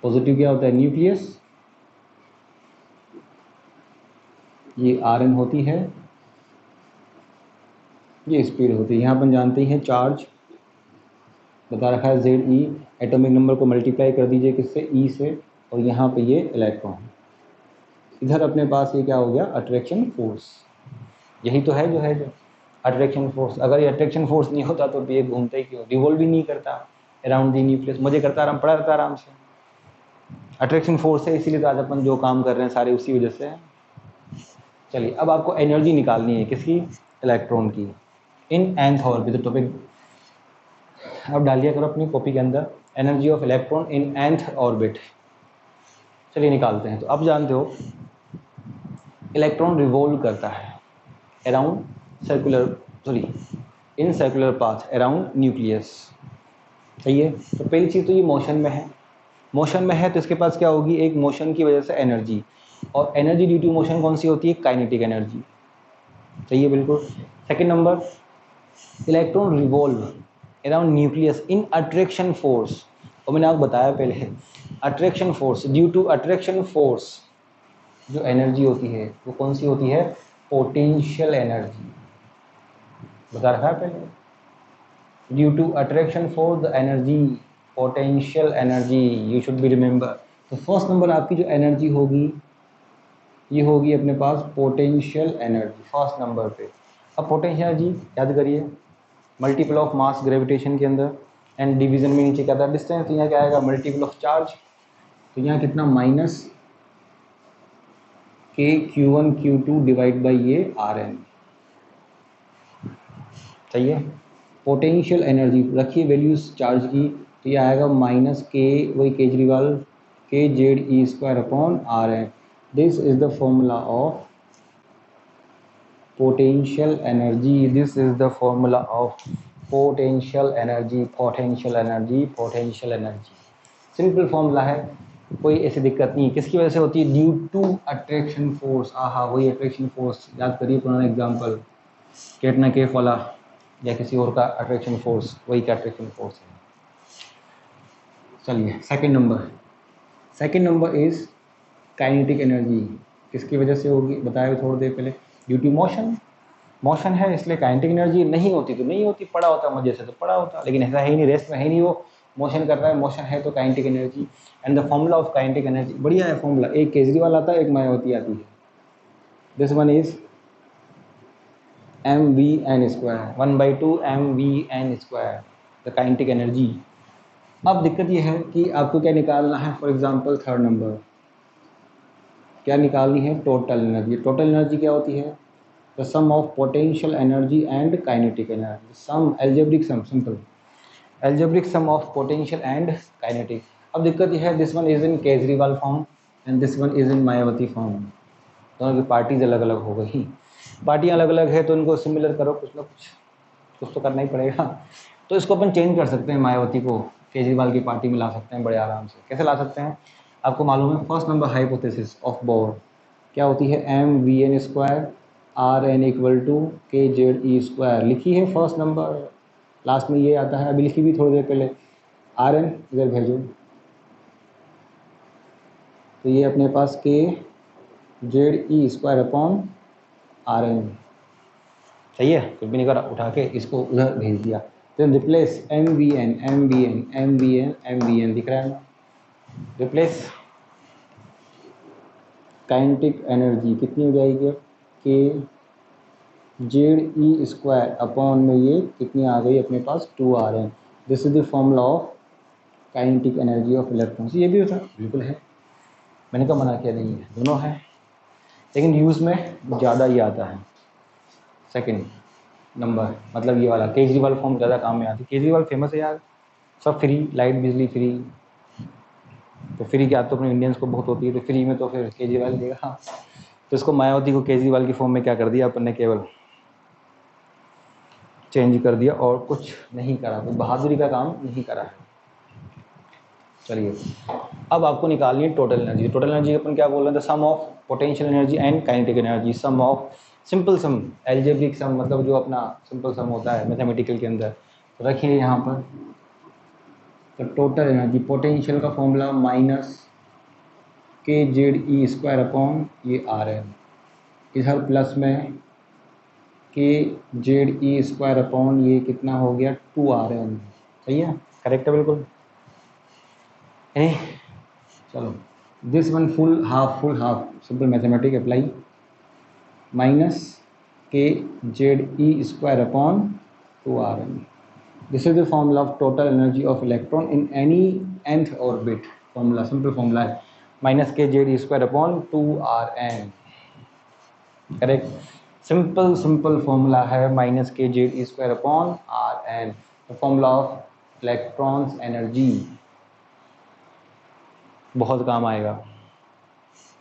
पॉजिटिव क्या होता है, न्यूक्लियस, ये Rn होती है, ये स्पीड होती है। यहाँ अपन जानते हैं चार्ज बता रखा है Ze, एटॉमिक नंबर को मल्टीप्लाई कर दीजिए किससे, E से, और यहाँ पे ये इलेक्ट्रॉन। इधर अपने पास ये क्या हो गया, अट्रैक्शन फोर्स। यही तो है जो अट्रैक्शन फोर्स। अगर ये अट्रैक्शन फोर्स नहीं होता तो ये घूमता ही क्यों, रिवॉल्व भी नहीं करता अराउंड दी न्यूक्लियस, मुझे करता आराम, पड़ा रहता आराम से। अट्रैक्शन फोर्स है, इसीलिए तो आज अपन जो काम कर रहे हैं सारे उसी वजह से। चलिए अब आपको एनर्जी निकालनी है, किसकी, इलेक्ट्रॉन की, इन nth ऑर्बिट। तो टॉपिक अब डालिए करो अपनी कॉपी के अंदर, energy of electron in nth orbit. चलिए निकालते हैं। तो अब जानते हो इलेक्ट्रॉन रिवॉल्व करता है around circular, sorry in circular path around nucleus. सही है, तो पहली चीज़ तो ये मोशन में है, मोशन में है तो इसके पास क्या होगी, एक मोशन की वजह से एनर्जी, और एनर्जी ड्यू टू मोशन कौन सी होती है, काइनेटिक एनर्जी। सही है बिल्कुल। Second number, electron revolve around nucleus in attraction force, और मैंने आपको बताया पहले, attraction force, due to attraction force जो एनर्जी होती है वो कौन सी होती है, पोटेंशियल एनर्जी, बता रखा है पहले। Due to attraction force the energy, potential energy, you should be remember. तो फर्स्ट नंबर आपकी जो एनर्जी होगी ये होगी अपने पास पोटेंशियल एनर्जी, फर्स्ट नंबर पे। अब पोटेंशियल एनर्जी याद करिए, मल्टीपल ऑफ मास ग्रेविटेशन के अंदर, एंड डिवीजन में नीचे क्या था, डिस्टेंस, तो यहाँ क्या आएगा, मल्टीपल ऑफ चार्ज। तो यहाँ कितना, माइनस के Q1 Q2 डिवाइड बाई ये Rn। सही है, पोटेंशियल एनर्जी रखिए वैल्यूज चार्ज की, तो ये आएगा माइनस के, वही Kejriwal k Z E square upon r n. This is the formula of potential energy, this is the formula of potential energy, potential energy, potential energy. Simple formula है, कोई ऐसी दिक्कत नहीं। किसकी वजह से होती है? Due to attraction force. आहा, वही अट्रैक्शन फोर्स, याद करिए पुराना एग्जाम्पल, केटना केफ वाला या किसी और का अट्रैक्शन फोर्स, वही का अट्रैक्शन फोर्स है। चलिए second number is kinetic energy. किसकी वजह से होगी? बताया थोड़ी देर पहले, ड्यू टू मोशन है, इसलिए काइनेटिक एनर्जी नहीं होती तो नहीं होती, पड़ा होता मजे से तो पड़ा होता, लेकिन ऐसा है ही नहीं, रेस्ट में है नहीं, वो मोशन कर रहा है, मोशन है तो kinetic energy. And the formula of kinetic energy, बढ़िया है फॉर्मूला, एक केजरीवाल आता है, एक मायावती आती है। This one is mvn square, 1/2 mvn square, the kinetic energy. अब दिक्कत यह है कि आपको क्या निकालना है? फॉर एग्जांपल थर्ड नंबर क्या निकालनी है? Total energy. टोटल एनर्जी क्या होती है? The sum of potential energy and kinetic energy, sum algebraic sum, simple algebraic sum of potential and kinetic. अब दिक्कत यह है, this one is in Kejriwal form and this one is in Mayawati form, दोनों की parties अलग अलग हो गई। पार्टियाँ अलग अलग है तो इनको सिमिलर करो, कुछ ना कुछ तो करना ही पड़ेगा। तो इसको अपन चेंज कर सकते हैं, मायावती को केजरीवाल की पार्टी में ला सकते हैं बड़े आराम से। कैसे ला सकते हैं? आपको मालूम है, first number hypothesis of Bohr क्या होती है? mvn square rn equal to k Z E square, लिखी है फर्स्ट नंबर, लास्ट में ये आता है, अभी लिखी भी थोड़ी देर पहले। rn इधर भेजो, तो ये अपने पास के जेड ई स्क्वायर अपॉन rn, सही है, कुछ भी नहीं करा, उठा के इसको उधर भेज दिया। देन रिप्लेस mvn दिख रहा है ना, रिप्लेस काइनेटिक एनर्जी कितनी हो जाएगी? के जेड ई स्क्वायर अपॉन में ये कितनी आ गई अपने पास? 2rn। This is the formula of kinetic energy of electrons. ये भी होता है, बिल्कुल है, मैंने कहा मना किया नहीं है, दोनों है, लेकिन यूज़ में ज़्यादा ही आता है सेकंड नंबर, मतलब ये वाला केजरीवाल फॉर्म ज़्यादा काम में आती है। केजरीवाल फेमस है यार, सब फ्री, लाइट बिजली फ्री, तो फ्री क्या तो अपने इंडियंस को बहुत होती है, तो फ्री में तो फिर केजरीवाल देगा। तो इसको मायावती को केजरीवाल की फॉर्म में क्या कर दिया अपन ने? केवल चेंज कर दिया और कुछ नहीं करा, कुछ बहादुरी का काम नहीं करा है। चलिए, अब आपको निकालनी है टोटल एनर्जी। टोटल एनर्जी अपन क्या बोल रहे हैं? The sum of potential energy and kinetic energy, sum of simple sum, algebraic sum, मतलब जो अपना सिंपल सम होता है मैथमेटिकल के अंदर, तो रखिए यहाँ पर। तो टोटल एनर्जी, पोटेंशियल का फॉर्मूला माइनस के जेड ई स्क्वायर अपॉन ये rn, इधर प्लस में के जेड ई स्क्वायर अपॉन ये कितना हो गया? 2rn, सही है, करेक्ट है बिल्कुल। चलो, this one full half simple mathematic apply, minus K Z E square upon 2rn। This is the formula of total energy of electron in any nth orbit. Formula simple formula है, minus K Z ई square upon 2rn, correct, simple formula है, minus K Z E square upon rn, the formula of electrons energy, बहुत काम आएगा।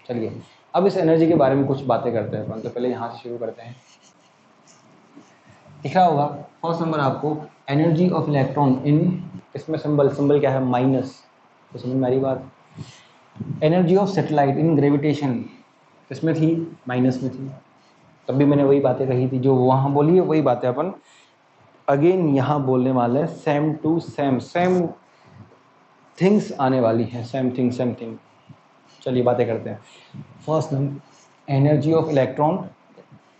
चलिए, अब इस energy के बारे में कुछ बातें करते हैं, तो पहले यहाँ से शुरू करते हैं। दिख रहा होगा फर्स्ट नंबर आपको, एनर्जी ऑफ इलेक्ट्रॉन इन, इसमें सिंबल क्या है? माइनस, तो समझ में आ रही बात। Energy of satellite in gravitation किसमें थी? माइनस में थी। तब भी मैंने वही बातें कही थी जो वहाँ बोली है, वही बातें अपन अगेन यहाँ बोलने वाले हैं, सेम टू सेम थिंग्स आने वाली हैं, सेम थिंग। चलिए बातें करते हैं। First number, energy of electron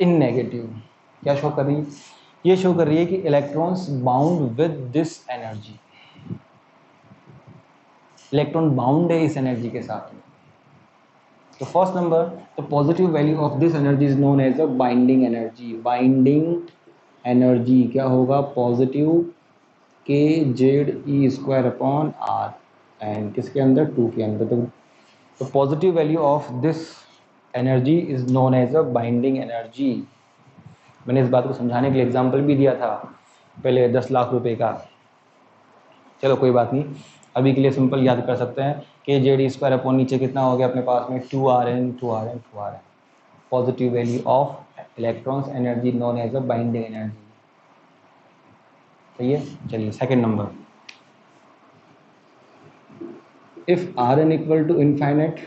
in negative, क्या शो कर रही है? ये शो कर रही है कि electrons bound with this energy, electron bound है इस एनर्जी के साथ में। तो first number, the positive value of this energy is known as a binding energy. Binding energy क्या होगा? Positive k Z E square upon r, and किसके अंदर? 2 के अंदर। तो पॉजिटिव value of this energy is known as a binding energy. मैंने इस बात को समझाने के लिए एग्जाम्पल भी दिया था पहले 10 लाख रुपए का, चलो कोई बात नहीं। अभी के लिए सिंपल याद कर सकते हैं कि जेडी स्क्वायर अपॉन नीचे कितना हो गया अपने पास में 2Rn। Positive value of electrons energy known as a binding energy. सही है। चलिए second number, if Rn equal to infinite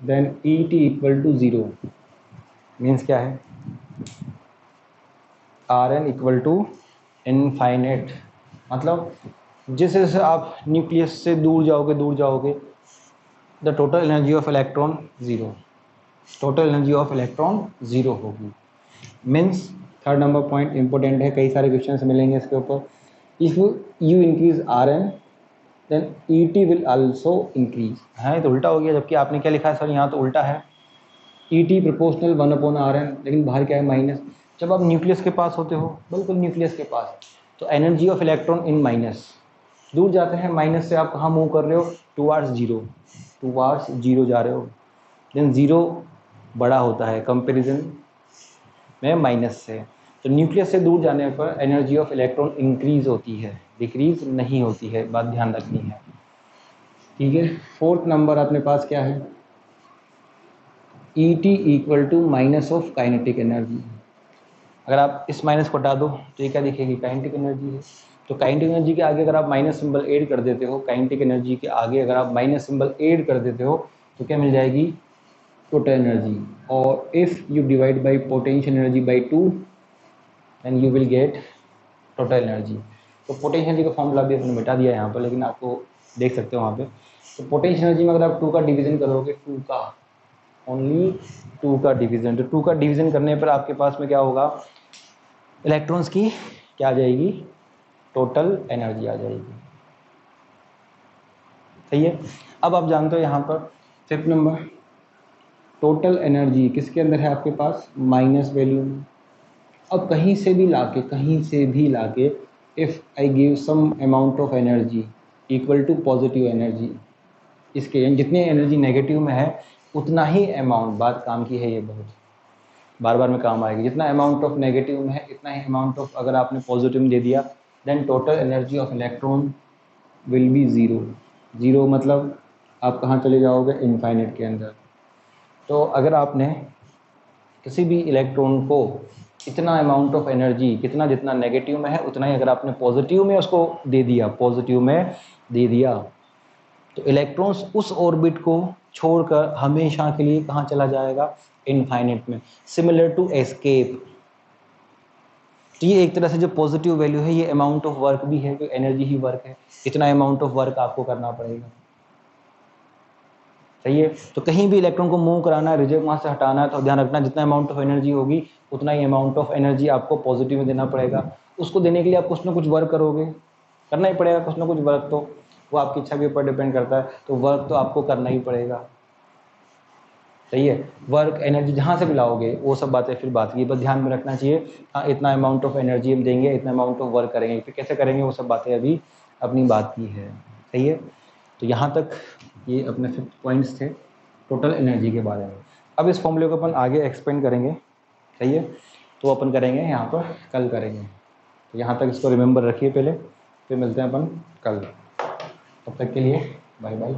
then Et equal to 0। Means क्या है, Rn इक्वल टू इनफाइनाइट मतलब जैसे जैसे आप न्यूक्लियस से दूर जाओगे the total energy of electron zero होगी। Means third number point important है, कई सारे क्वेश्चंस मिलेंगे इसके ऊपर। If you increase Rn then Et will also increase. है तो उल्टा हो गया, जबकि आपने क्या लिखा है सर, यहाँ तो उल्टा है Et प्रोपोर्शनल 1/Rn, लेकिन बाहर क्या है माइनस। जब आप न्यूक्लियस के पास होते हो, बिल्कुल न्यूक्लियस के पास, तो energy of electron in minus, दूर जाते हैं माइनस से आप कहाँ मूव कर रहे हो, टुवार्ड्स जीरो जा रहे हो। देन ज़ीरो बड़ा होता है कंपेरिजन में माइनस से, तो न्यूक्लियस से दूर जाने पर एनर्जी ऑफ इलेक्ट्रॉन इंक्रीज होती है, डिक्रीज नहीं होती है, बात ध्यान रखनी है। ठीक है। फोर्थ नंबर अपने पास क्या है, Et equal to minus of kinetic energy. अगर आप इस माइनस को हटा दो तो ये क्या दिखेगी, काइनेटिक एनर्जी है। तो काइनेटिक एनर्जी के आगे अगर आप माइनस सिंबल ऐड कर देते हो, काइनेटिक एनर्जी के आगे अगर आप माइनस सिंबल ऐड कर देते हो तो क्या मिल जाएगी, टोटल एनर्जी। और if you divide by potential energy by 2 and you will get total energy. तो पोटेंशियल एनर्जी का फॉर्मूला भी अपने मिटा दिया है यहाँ पर, लेकिन आपको देख सकते हो वहाँ पे। तो पोटेंशियल एनर्जी में अगर आप 2 का डिवीज़न करोगे, 2 का ओनली 2 का डिवीज़न, तो 2 का डिवीज़न करने पर आपके पास में क्या होगा, इलेक्ट्रॉन्स की क्या आ जाएगी, टोटल एनर्जी आ जाएगी। सही है। अब आप जानते हो यहाँ पर फिफ्थ नंबर, टोटल एनर्जी किसके अंदर है आपके पास, माइनस वैल्यू में। अब कहीं से भी लाके if I give some amount of energy equal to positive energy, इसके जितनी एनर्जी नेगेटिव में है उतना ही अमाउंट, बात काम की है ये, बहुत बार बार में काम आएगी, जितना अमाउंट ऑफ नेगेटिव में है इतना ही अमाउंट ऑफ अगर आपने पॉजिटिव में दे दिया, then total energy of electron will be zero मतलब आप कहाँ चले जाओगे, इनफाइनाइट के अंदर। तो अगर आपने किसी भी इलेक्ट्रॉन को इतना अमाउंट ऑफ एनर्जी, कितना जितना नेगेटिव में है उतना ही अगर आपने पॉजिटिव में उसको दे दिया, तो इलेक्ट्रॉन्स उस ऑर्बिट को छोड़कर हमेशा के लिए कहाँ चला जाएगा, इनफाइनाइट में, सिमिलर टू एस्केप। तो ये एक तरह से जो पॉजिटिव वैल्यू है ये अमाउंट ऑफ वर्क भी है, जो एनर्जी ही वर्क है, इतना अमाउंट ऑफ वर्क आपको करना पड़ेगा। सही है। तो कहीं भी इलेक्ट्रॉन को मूव कराना है, रिजेक्ट वहाँ से हटाना है, तो ध्यान रखना जितना अमाउंट ऑफ एनर्जी होगी उतना ही अमाउंट ऑफ एनर्जी आपको पॉजिटिव में देना पड़ेगा। उसको देने के लिए आप कुछ ना कुछ वर्क करोगे, करना ही पड़ेगा कुछ ना कुछ वर्क, तो वो आपकी इच्छा के ऊपर डिपेंड करता है, तो वर्क तो आपको करना ही पड़ेगा। सही है। वर्क एनर्जी जहाँ से भी लाओगे वो सब बातें फिर बात की, बस ध्यान में रखना चाहिए, हाँ इतना अमाउंट ऑफ एनर्जी हम देंगे, इतना अमाउंट ऑफ वर्क करेंगे, फिर कैसे करेंगे वो सब बातें अभी अपनी बात की है। सही है। तो यहाँ तक ये अपने 5 पॉइंट्स थे टोटल एनर्जी के बारे में। अब इस फॉर्मूले को अपन आगे एक्सपेंड करेंगे। सही है। तो अपन करेंगे यहाँ पर कल करेंगे, तो यहाँ तक इसको रिमेंबर रखिए पहले, फिर मिलते हैं अपन कल। तब तक के लिए बाय बाय।